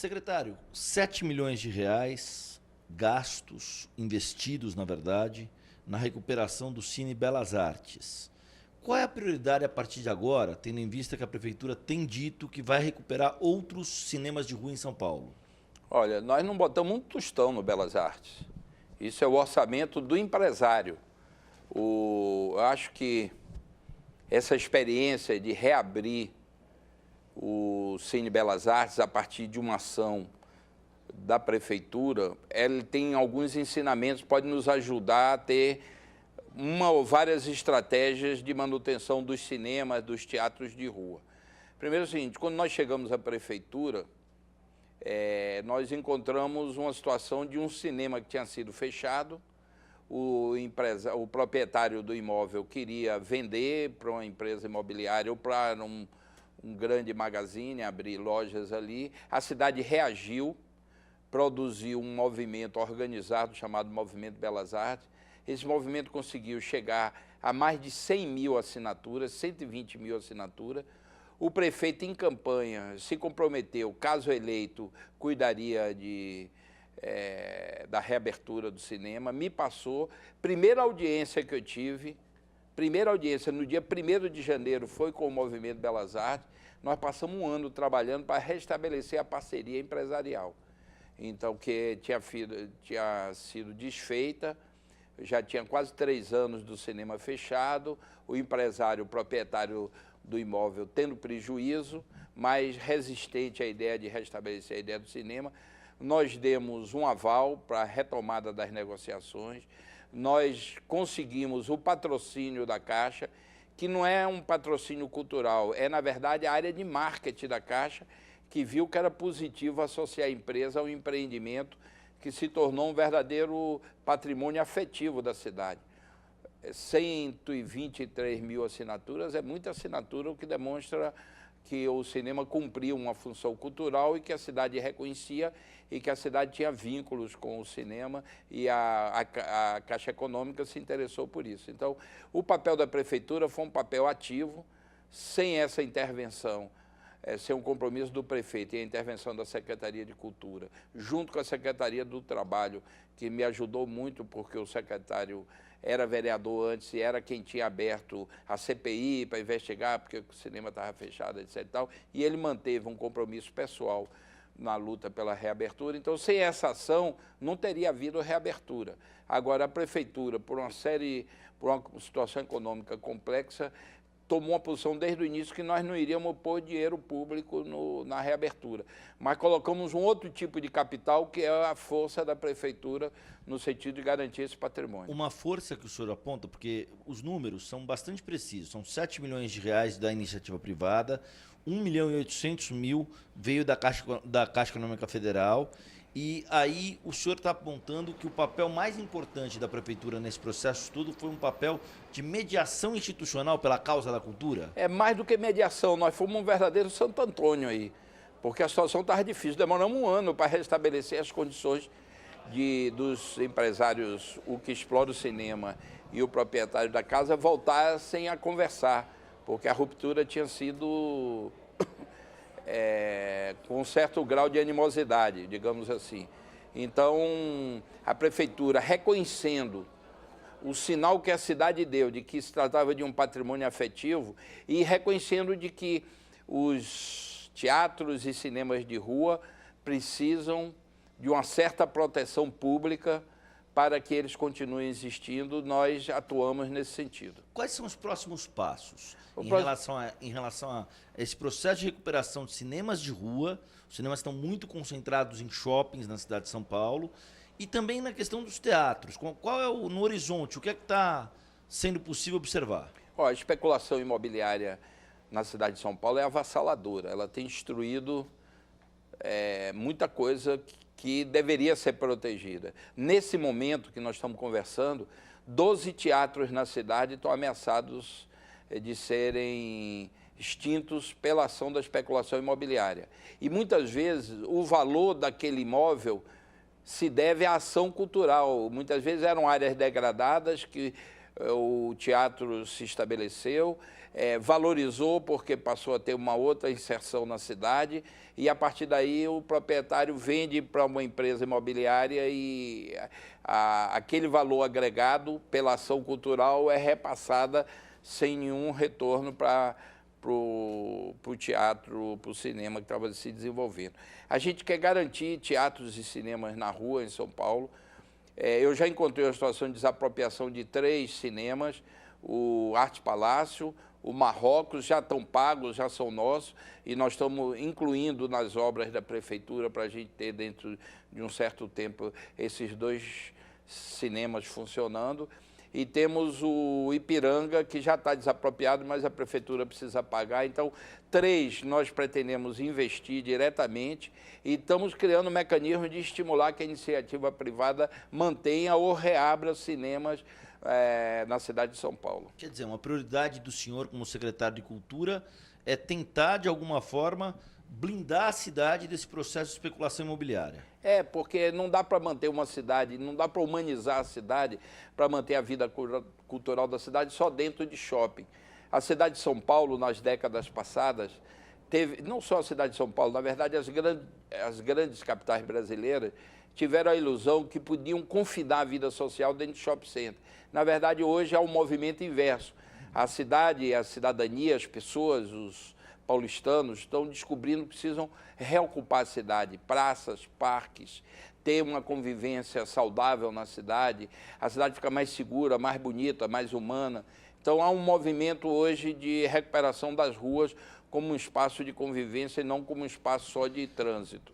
Secretário, 7 milhões de reais gastos, investidos, na verdade, na recuperação do Cine Belas Artes. Qual é a prioridade a partir de agora, tendo em vista que a Prefeitura tem dito que vai recuperar outros cinemas de rua em São Paulo? Olha, nós não botamos um tostão no Belas Artes. Isso é o orçamento do empresário. Eu acho que essa experiência de reabrir o Cine Belas Artes a partir de uma ação da Prefeitura, ele tem alguns ensinamentos, pode nos ajudar a ter uma ou várias estratégias de manutenção dos cinemas, dos teatros de rua. Primeiro é o seguinte, quando nós chegamos à Prefeitura, nós encontramos uma situação de um cinema que tinha sido fechado, o proprietário do imóvel queria vender para uma empresa imobiliária ou para um grande magazine, abrir lojas ali. A cidade reagiu, produziu um movimento organizado chamado Movimento Belas Artes. Esse movimento conseguiu chegar a mais de 100 mil assinaturas, 120 mil assinaturas. O prefeito, em campanha, se comprometeu, caso eleito, cuidaria da reabertura do cinema, me passou. Primeira audiência que eu tive, no dia 1º de janeiro, foi com o Movimento Belas Artes. Nós passamos um ano trabalhando para restabelecer a parceria empresarial. Então, que tinha sido desfeita, já tinha quase 3 anos do cinema fechado, o empresário, o proprietário do imóvel tendo prejuízo, mas resistente à ideia de restabelecer a ideia do cinema. Nós demos um aval para a retomada das negociações, nós conseguimos o patrocínio da Caixa, que não é um patrocínio cultural, é, na verdade, a área de marketing da Caixa, que viu que era positivo associar a empresa ao empreendimento, que se tornou um verdadeiro patrimônio afetivo da cidade. 123 mil assinaturas é muita assinatura, o que demonstra que o cinema cumpria uma função cultural e que a cidade reconhecia e que a cidade tinha vínculos com o cinema e a Caixa Econômica se interessou por isso. Então, o papel da Prefeitura foi um papel ativo, sem essa intervenção, sem um compromisso do prefeito e a intervenção da Secretaria de Cultura, junto com a Secretaria do Trabalho, que me ajudou muito, porque o secretário era vereador antes e era quem tinha aberto a CPI para investigar, porque o cinema estava fechado, etc. e tal, e ele manteve um compromisso pessoal na luta pela reabertura. Então, sem essa ação, não teria havido reabertura. Agora, a Prefeitura, por uma situação econômica complexa, tomou uma posição desde o início que nós não iríamos pôr dinheiro público na reabertura. Mas colocamos um outro tipo de capital, que é a força da Prefeitura, no sentido de garantir esse patrimônio. Uma força que o senhor aponta, porque os números são bastante precisos, são 7 milhões de reais da iniciativa privada, 1 milhão e 800 mil veio da Caixa Econômica Federal, e aí o senhor está apontando que o papel mais importante da Prefeitura nesse processo todo foi um papel de mediação institucional pela causa da cultura? É mais do que mediação, nós fomos um verdadeiro Santo Antônio aí, porque a situação estava difícil, demoramos um ano para restabelecer as condições dos empresários, o que explora o cinema e o proprietário da casa, voltassem a conversar, porque a ruptura tinha sido com um certo grau de animosidade, digamos assim. Então, a Prefeitura, reconhecendo o sinal que a cidade deu de que se tratava de um patrimônio afetivo e reconhecendo de que os teatros e cinemas de rua precisam de uma certa proteção pública para que eles continuem existindo, nós atuamos nesse sentido. Quais são os próximos passos em relação a esse processo de recuperação de cinemas de rua? Os cinemas estão muito concentrados em shoppings na cidade de São Paulo e também na questão dos teatros. Qual é no horizonte? O que é que está sendo possível observar? A especulação imobiliária na cidade de São Paulo é avassaladora. Ela tem destruído muita coisa que deveria ser protegida. Nesse momento que nós estamos conversando, 12 teatros na cidade estão ameaçados de serem extintos pela ação da especulação imobiliária. E muitas vezes o valor daquele imóvel se deve à ação cultural. Muitas vezes eram áreas degradadas que o teatro se estabeleceu, valorizou porque passou a ter uma outra inserção na cidade e, a partir daí, o proprietário vende para uma empresa imobiliária e aquele valor agregado pela ação cultural é repassada sem nenhum retorno para o teatro, para o cinema que estava se desenvolvendo. A gente quer garantir teatros e cinemas na rua, em São Paulo. Eu já encontrei a situação de desapropriação de 3 cinemas, o Arte Palácio, o Marrocos, já estão pagos, já são nossos, e nós estamos incluindo nas obras da prefeitura para a gente ter, dentro de um certo tempo, esses 2 cinemas funcionando. E temos o Ipiranga, que já está desapropriado, mas a prefeitura precisa pagar. Então, 3 nós pretendemos investir diretamente e estamos criando um mecanismo de estimular que a iniciativa privada mantenha ou reabra cinemas na cidade de São Paulo. Quer dizer, uma prioridade do senhor como secretário de Cultura é tentar, de alguma forma, blindar a cidade desse processo de especulação imobiliária. Porque não dá para manter uma cidade, não dá para humanizar a cidade, para manter a vida cultural da cidade só dentro de shopping. A cidade de São Paulo, nas décadas passadas, teve, não só a cidade de São Paulo, na verdade as grandes capitais brasileiras tiveram a ilusão que podiam confinar a vida social dentro de shopping center. Na verdade, hoje há um movimento inverso. A cidade, a cidadania, as pessoas, os paulistanos estão descobrindo que precisam reocupar a cidade, praças, parques, ter uma convivência saudável na cidade, a cidade fica mais segura, mais bonita, mais humana. Então há um movimento hoje de recuperação das ruas como um espaço de convivência e não como um espaço só de trânsito.